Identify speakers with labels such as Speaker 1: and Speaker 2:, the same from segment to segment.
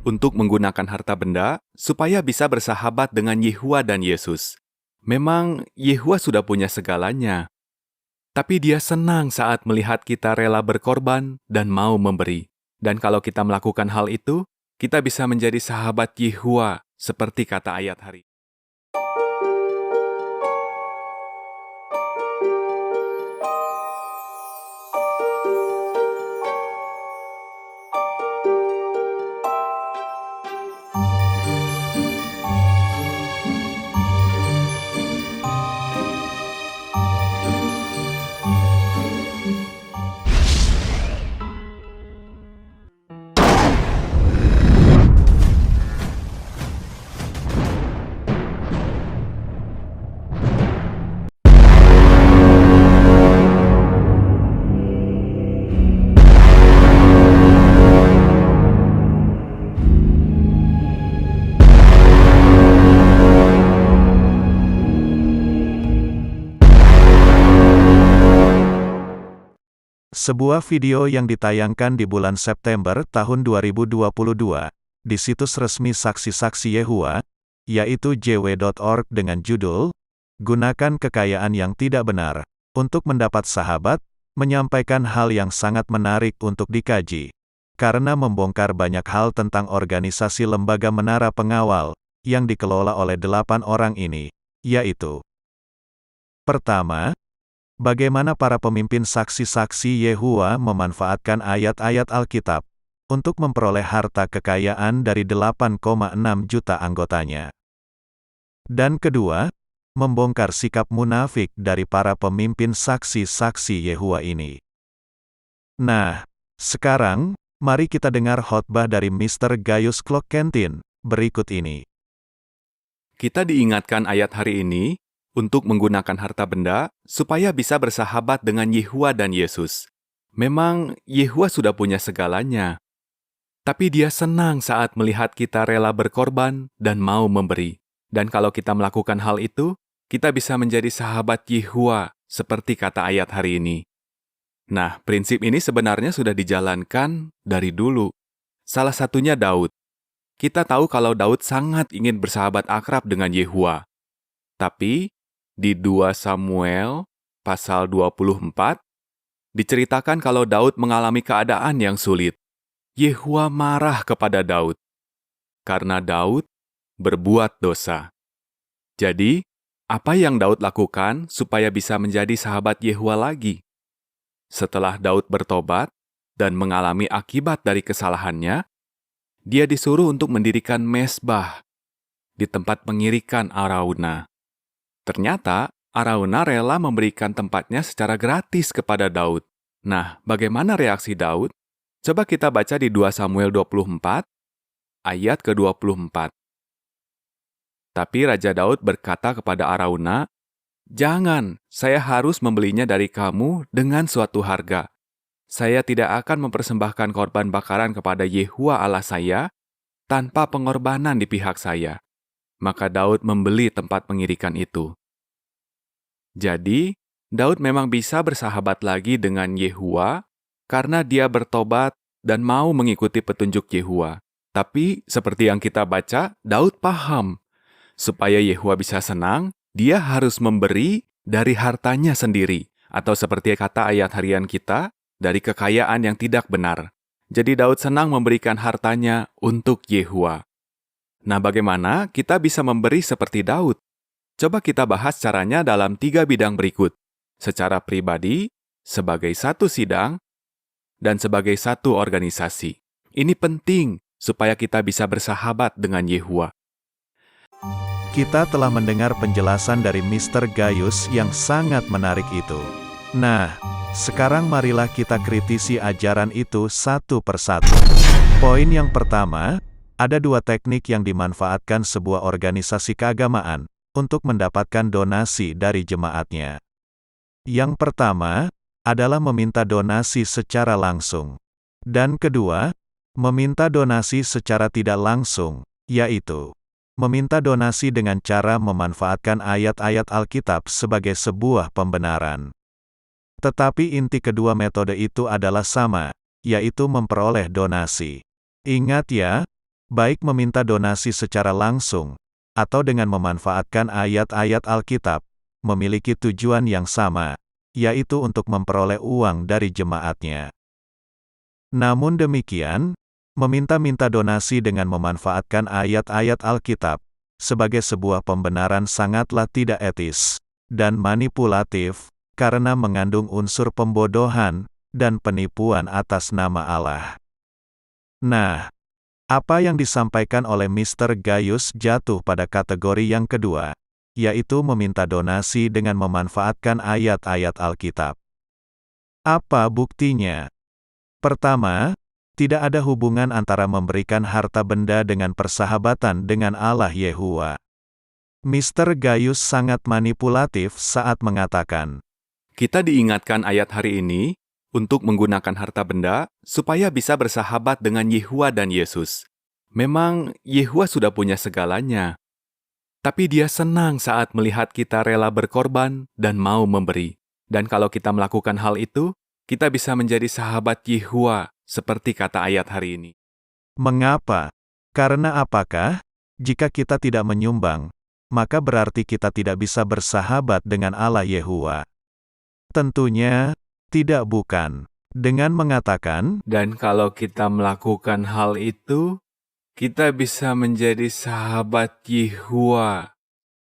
Speaker 1: untuk menggunakan harta benda supaya bisa bersahabat dengan Yehua dan Yesus. Memang Yehua sudah punya segalanya, tapi dia senang saat melihat kita rela berkorban dan mau memberi. Dan kalau kita melakukan hal itu, kita bisa menjadi sahabat Yehua, seperti kata ayat hari.
Speaker 2: Sebuah video yang ditayangkan di bulan September tahun 2022, di situs resmi Saksi-Saksi Yehua, yaitu jw.org dengan judul, "Gunakan Kekayaan yang Tidak Benar untuk Mendapat Sahabat", menyampaikan hal yang sangat menarik untuk dikaji. Karena membongkar banyak hal tentang organisasi lembaga menara pengawal, yang dikelola oleh 8 orang ini, yaitu: pertama, bagaimana para pemimpin saksi-saksi Yehua memanfaatkan ayat-ayat Alkitab untuk memperoleh harta kekayaan dari 8,6 juta anggotanya. Dan kedua, membongkar sikap munafik dari para pemimpin saksi-saksi Yehua ini. Nah, sekarang, mari kita dengar khotbah dari Mr. Gaius Klokentin berikut ini.
Speaker 1: Kita diingatkan ayat hari ini untuk menggunakan harta benda supaya bisa bersahabat dengan Yehua dan Yesus. Memang Yehua sudah punya segalanya, tapi dia senang saat melihat kita rela berkorban dan mau memberi. Dan kalau kita melakukan hal itu, kita bisa menjadi sahabat Yehua, seperti kata ayat hari ini. Nah, prinsip ini sebenarnya sudah dijalankan dari dulu. Salah satunya Daud. Kita tahu kalau Daud sangat ingin bersahabat akrab dengan Yehua. Tapi, di 2 Samuel, pasal 24, diceritakan kalau Daud mengalami keadaan yang sulit. Yehua marah kepada Daud, karena Daud berbuat dosa. Jadi, apa yang Daud lakukan supaya bisa menjadi sahabat Yehua lagi? Setelah Daud bertobat dan mengalami akibat dari kesalahannya, dia disuruh untuk mendirikan mezbah di tempat pengirikan Arauna. Ternyata, Arauna rela memberikan tempatnya secara gratis kepada Daud. Nah, bagaimana reaksi Daud? Coba kita baca di 2 Samuel 24, ayat ke-24. Tapi Raja Daud berkata kepada Arauna, "Jangan, saya harus membelinya dari kamu dengan suatu harga. Saya tidak akan mempersembahkan korban bakaran kepada Yehua Allah saya tanpa pengorbanan di pihak saya." Maka Daud membeli tempat pengirikan itu. Jadi, Daud memang bisa bersahabat lagi dengan Yehua karena dia bertobat dan mau mengikuti petunjuk Yehua. Tapi, seperti yang kita baca, Daud paham. Supaya Yehua bisa senang, dia harus memberi dari hartanya sendiri. Atau seperti kata ayat harian kita, dari kekayaan yang tidak benar. Jadi Daud senang memberikan hartanya untuk Yehua. Nah, bagaimana kita bisa memberi seperti Daud? Coba kita bahas caranya dalam 3 bidang berikut. Secara pribadi, sebagai satu sidang, dan sebagai satu organisasi. Ini penting supaya kita bisa bersahabat dengan Yehua.
Speaker 2: Kita telah mendengar penjelasan dari Mr. Gaius yang sangat menarik itu. Nah, sekarang marilah kita kritisi ajaran itu satu persatu. Poin yang pertama, ada 2 teknik yang dimanfaatkan sebuah organisasi keagamaan untuk mendapatkan donasi dari jemaatnya. Yang pertama adalah meminta donasi secara langsung. Dan kedua, meminta donasi secara tidak langsung, yaitu meminta donasi dengan cara memanfaatkan ayat-ayat Alkitab sebagai sebuah pembenaran. Tetapi inti kedua metode itu adalah sama, yaitu memperoleh donasi. Ingat ya, baik meminta donasi secara langsung, atau dengan memanfaatkan ayat-ayat Alkitab, memiliki tujuan yang sama, yaitu untuk memperoleh uang dari jemaatnya. Namun demikian, meminta-minta donasi dengan memanfaatkan ayat-ayat Alkitab, sebagai sebuah pembenaran sangatlah tidak etis, dan manipulatif, karena mengandung unsur pembodohan, dan penipuan atas nama Allah. Nah, apa yang disampaikan oleh Mr. Gaius jatuh pada kategori yang kedua, yaitu meminta donasi dengan memanfaatkan ayat-ayat Alkitab. Apa buktinya? Pertama, tidak ada hubungan antara memberikan harta benda dengan persahabatan dengan Allah Yehuwa. Mr. Gaius sangat manipulatif saat mengatakan,
Speaker 1: Kita diingatkan ayat hari ini untuk menggunakan harta benda supaya bisa bersahabat dengan Yehuwa dan Yesus. Memang Yehuwa sudah punya segalanya, tapi Dia senang saat melihat kita rela berkorban dan mau memberi. Dan kalau kita melakukan hal itu, kita bisa menjadi sahabat Yehuwa, seperti kata ayat hari ini.
Speaker 2: mengapa? Karena apakah? Jika kita tidak menyumbang, maka berarti kita tidak bisa bersahabat dengan Allah Yehuwa. Tentunya, tidak bukan. Dengan mengatakan,
Speaker 1: Dan kalau kita melakukan hal itu, kita bisa menjadi sahabat Yehuwa.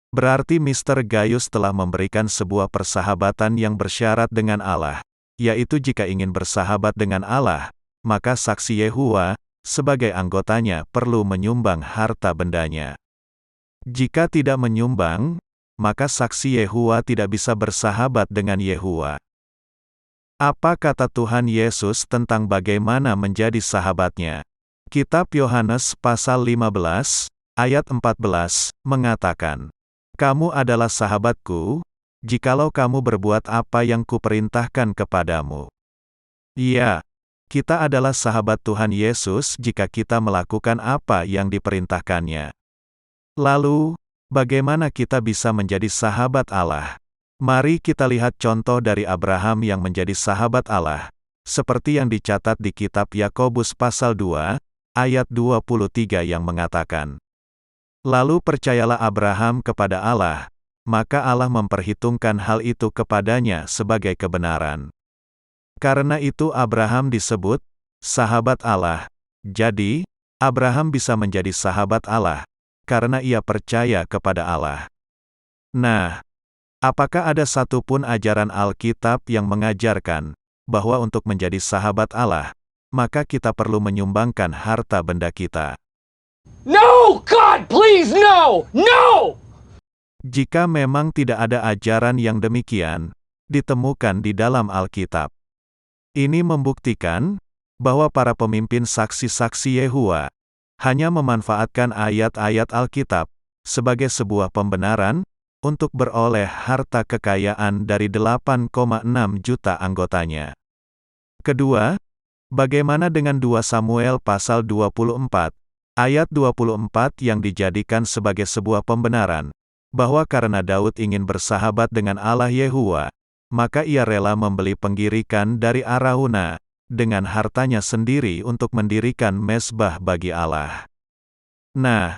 Speaker 2: berarti Mr. Gaius telah memberikan sebuah persahabatan yang bersyarat dengan Allah, yaitu jika ingin bersahabat dengan Allah, maka saksi Yehuwa, sebagai anggotanya perlu menyumbang harta bendanya. Jika tidak menyumbang, maka saksi Yehuwa tidak bisa bersahabat dengan Yehuwa. Apa kata Tuhan Yesus tentang bagaimana menjadi sahabatnya? Kitab Yohanes pasal 15, ayat 14, mengatakan, "Kamu adalah sahabatku, jikalau kamu berbuat apa yang kuperintahkan kepadamu." Iya, kita adalah sahabat Tuhan Yesus jika kita melakukan apa yang diperintahkannya. Lalu, bagaimana kita bisa menjadi sahabat Allah? Mari kita lihat contoh dari Abraham yang menjadi sahabat Allah, seperti yang dicatat di kitab Yakobus pasal 2, ayat 23 yang mengatakan, "Lalu percayalah Abraham kepada Allah, maka Allah memperhitungkan hal itu kepadanya sebagai kebenaran." Karena itu Abraham disebut sahabat Allah. Jadi, Abraham bisa menjadi sahabat Allah, karena ia percaya kepada Allah. Nah, apakah ada satupun ajaran Alkitab yang mengajarkan bahwa untuk menjadi sahabat Allah, maka kita perlu menyumbangkan harta benda kita?
Speaker 3: No, God, please, no! No!
Speaker 2: Jika memang tidak ada ajaran yang demikian, ditemukan di dalam Alkitab. Ini membuktikan bahwa para pemimpin saksi-saksi Yehuwa hanya memanfaatkan ayat-ayat Alkitab sebagai sebuah pembenaran untuk beroleh harta kekayaan dari 8,6 juta anggotanya. Kedua, bagaimana dengan 2 Samuel pasal 24, ayat 24 yang dijadikan sebagai sebuah pembenaran, bahwa karena Daud ingin bersahabat dengan Allah Yehuwa, maka ia rela membeli penggirikan dari Arauna, dengan hartanya sendiri untuk mendirikan mezbah bagi Allah. Nah,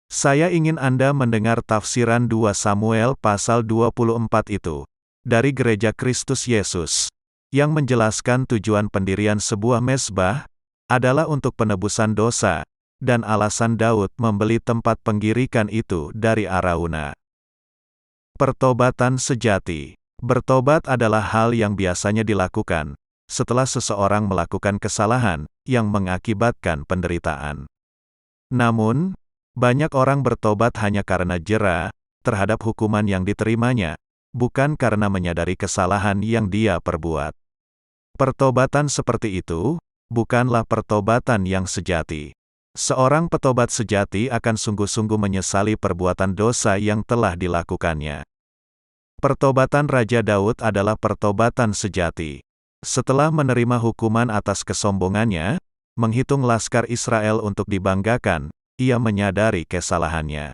Speaker 2: saya ingin Anda mendengar tafsiran 2 Samuel pasal 24 itu, dari Gereja Kristus Yesus, yang menjelaskan tujuan pendirian sebuah mezbah, adalah untuk penebusan dosa, dan alasan Daud membeli tempat penggirikan itu dari Arauna. Pertobatan sejati. Bertobat adalah hal yang biasanya dilakukan, setelah seseorang melakukan kesalahan, yang mengakibatkan penderitaan. Namun, banyak orang bertobat hanya karena jera terhadap hukuman yang diterimanya, bukan karena menyadari kesalahan yang dia perbuat. Pertobatan seperti itu bukanlah pertobatan yang sejati. Seorang petobat sejati akan sungguh-sungguh menyesali perbuatan dosa yang telah dilakukannya. Pertobatan Raja Daud adalah pertobatan sejati. Setelah menerima hukuman atas kesombongannya, menghitung laskar Israel untuk dibanggakan, ia menyadari kesalahannya.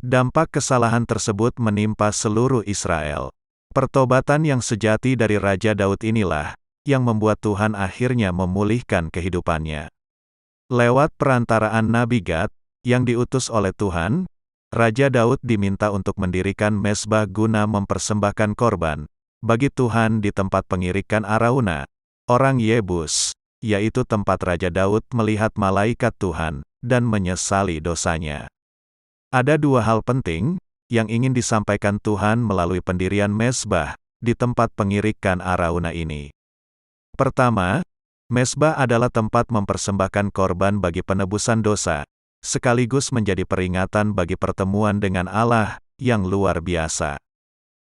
Speaker 2: Dampak kesalahan tersebut menimpa seluruh Israel. Pertobatan yang sejati dari Raja Daud inilah yang membuat Tuhan akhirnya memulihkan kehidupannya. Lewat perantaraan Nabi Gad, yang diutus oleh Tuhan, Raja Daud diminta untuk mendirikan mezbah guna mempersembahkan korban bagi Tuhan di tempat pengirikan Arauna, orang Yebus, yaitu tempat Raja Daud melihat malaikat Tuhan dan menyesali dosanya. Ada dua hal penting yang ingin disampaikan Tuhan melalui pendirian mezbah di tempat pengirikan Arauna ini. Pertama, mezbah adalah tempat mempersembahkan korban bagi penebusan dosa, sekaligus menjadi peringatan bagi pertemuan dengan Allah yang luar biasa.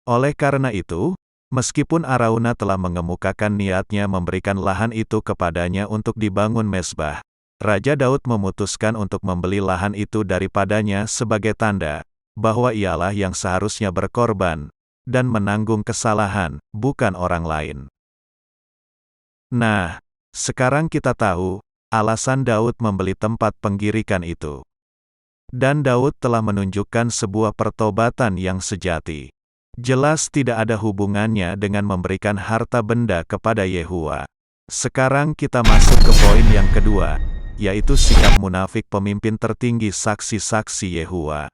Speaker 2: Oleh karena itu, meskipun Arauna telah mengemukakan niatnya memberikan lahan itu kepadanya untuk dibangun mezbah, Raja Daud memutuskan untuk membeli lahan itu daripadanya sebagai tanda bahwa ialah yang seharusnya berkorban dan menanggung kesalahan, bukan orang lain. Nah, sekarang kita tahu alasan Daud membeli tempat penggirikan itu. Dan Daud telah menunjukkan sebuah pertobatan yang sejati. Jelas tidak ada hubungannya dengan memberikan harta benda kepada Yehuwa. Sekarang kita masuk ke poin yang kedua, yaitu sikap munafik pemimpin tertinggi saksi-saksi Yehuwa.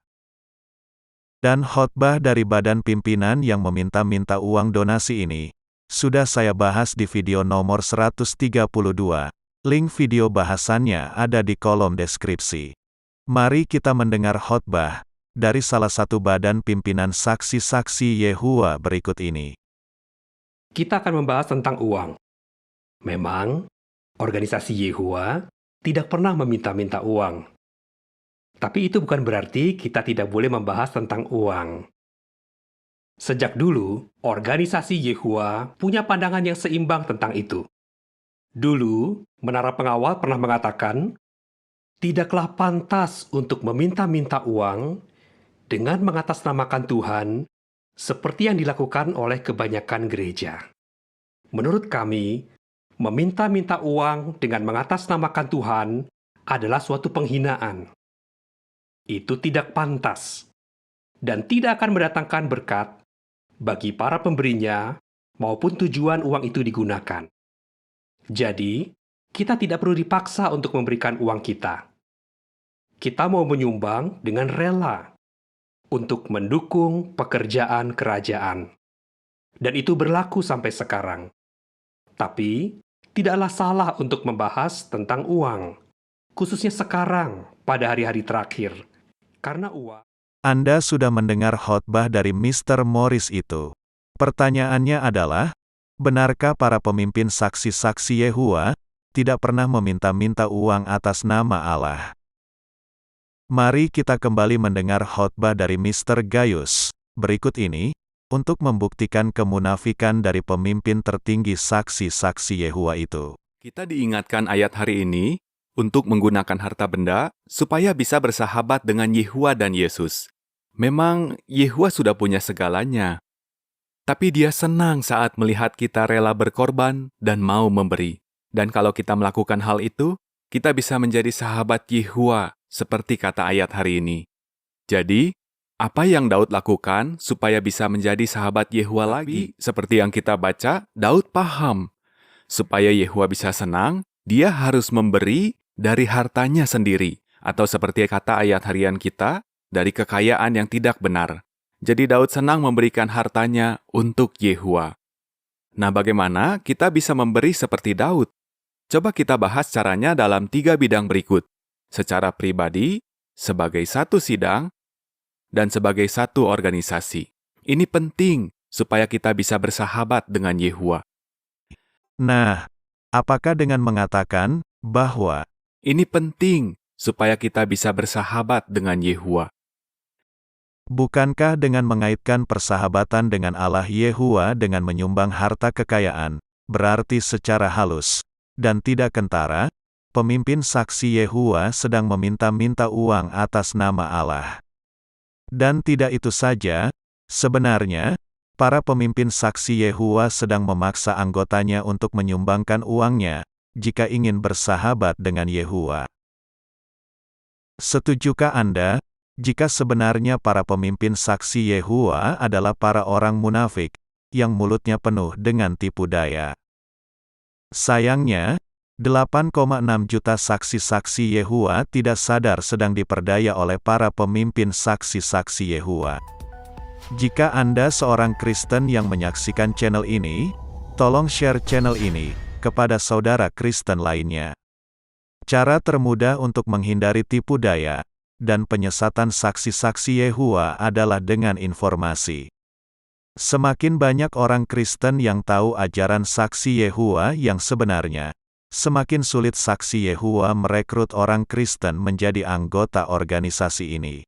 Speaker 2: Dan khotbah dari badan pimpinan yang meminta-minta uang donasi ini, sudah saya bahas di video nomor 132. Link video bahasannya ada di kolom deskripsi. Mari kita mendengar khotbah dari salah satu badan pimpinan saksi-saksi Yehuwa berikut ini.
Speaker 4: Kita akan membahas tentang uang. Memang, organisasi Yehuwa tidak pernah meminta-minta uang. Tapi itu bukan berarti kita tidak boleh membahas tentang uang. Sejak dulu, organisasi Yehuwa punya pandangan yang seimbang tentang itu. Dulu, Menara Pengawal pernah mengatakan, tidaklah pantas untuk meminta-minta uang dengan mengatasnamakan Tuhan seperti yang dilakukan oleh kebanyakan gereja. Menurut kami, meminta-minta uang dengan mengatasnamakan Tuhan adalah suatu penghinaan. Itu tidak pantas dan tidak akan mendatangkan berkat bagi para pemberinya maupun tujuan uang itu digunakan. Jadi, kita tidak perlu dipaksa untuk memberikan uang kita. Kita mau menyumbang dengan rela untuk mendukung pekerjaan kerajaan. Dan itu berlaku sampai sekarang. Tapi, tidaklah salah untuk membahas tentang uang, khususnya sekarang pada hari-hari terakhir. Karena uang
Speaker 2: Anda sudah mendengar khotbah dari Mr. Morris itu. Pertanyaannya adalah, benarkah para pemimpin saksi-saksi Yehuwa tidak pernah meminta-minta uang atas nama Allah? Mari kita kembali mendengar khotbah dari Mr. Gaius berikut ini, untuk membuktikan kemunafikan dari pemimpin tertinggi saksi-saksi Yehuwa itu.
Speaker 1: Kita diingatkan ayat hari ini untuk menggunakan harta benda supaya bisa bersahabat dengan Yehuwa dan Yesus. Memang Yehuwa sudah punya segalanya, tapi Dia senang saat melihat kita rela berkorban dan mau memberi. Dan kalau kita melakukan hal itu, kita bisa menjadi sahabat Yehuwa, seperti kata ayat hari ini. Jadi, apa yang Daud lakukan supaya bisa menjadi sahabat Yehuwa lagi? Seperti yang kita baca, Daud paham. Supaya Yehuwa bisa senang, dia harus memberi dari hartanya sendiri. Atau seperti kata ayat harian kita, dari kekayaan yang tidak benar. Jadi Daud senang memberikan hartanya untuk Yehuwa. Nah, bagaimana kita bisa memberi seperti Daud? Coba kita bahas caranya dalam 3 bidang berikut. Secara pribadi, sebagai satu sidang, dan sebagai satu organisasi. Ini penting supaya kita bisa bersahabat dengan Yehuwa.
Speaker 2: Nah, apakah dengan mengatakan bahwa
Speaker 1: Ini penting supaya kita bisa bersahabat dengan Yehuwa.
Speaker 2: bukankah dengan mengaitkan persahabatan dengan Allah Yehuwa dengan menyumbang harta kekayaan, berarti secara halus dan tidak kentara, pemimpin saksi Yehuwa sedang meminta-minta uang atas nama Allah. Dan tidak itu saja, sebenarnya, para pemimpin saksi Yehuwa sedang memaksa anggotanya untuk menyumbangkan uangnya, jika ingin bersahabat dengan Yehuwa. Setujukah Anda, jika sebenarnya para pemimpin saksi Yehuwa adalah para orang munafik, yang mulutnya penuh dengan tipu daya? Sayangnya, 8,6 juta saksi-saksi Yehua tidak sadar sedang diperdaya oleh para pemimpin saksi-saksi Yehua. Jika Anda seorang Kristen yang menyaksikan channel ini, tolong share channel ini kepada saudara Kristen lainnya. Cara termudah untuk menghindari tipu daya dan penyesatan saksi-saksi Yehua adalah dengan informasi. Semakin banyak orang Kristen yang tahu ajaran saksi Yehua yang sebenarnya, semakin sulit saksi Yehua merekrut orang Kristen menjadi anggota organisasi ini.